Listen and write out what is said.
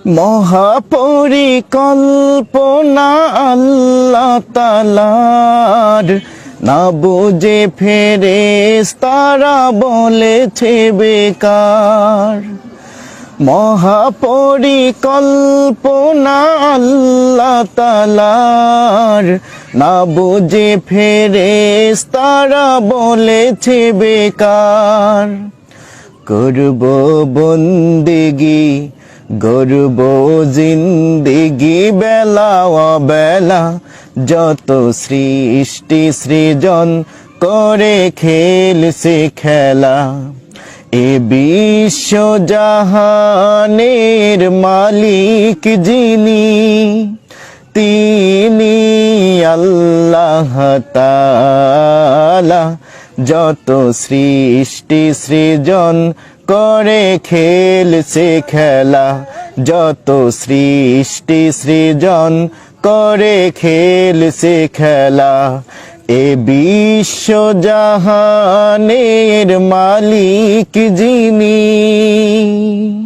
মহাপরিকল্পনা আল্লাহ তাআলার, না বুঝে ফেরেশতারা বলেছে বেকার। মহাপরিকল্পনা আল্লাহ তাআলার, না বুঝে ফেরেশতারা বলেছে বেকার। করব বন্দেগি গর্ব জিন্দেগি বেলা অবেলা, যত সৃষ্টি সৃজন করে খেলছে খেলা। এ বিশ্ব জাহানের মালিক যিনি, তিনি আল্লাহ তাআলা। যত সৃষ্টি সৃজন করে খেলছে খেলা, যত সৃষ্টি সৃজন করে খেলছে খেলা। এ বিশ্ব জাহানের মালিক যিনি।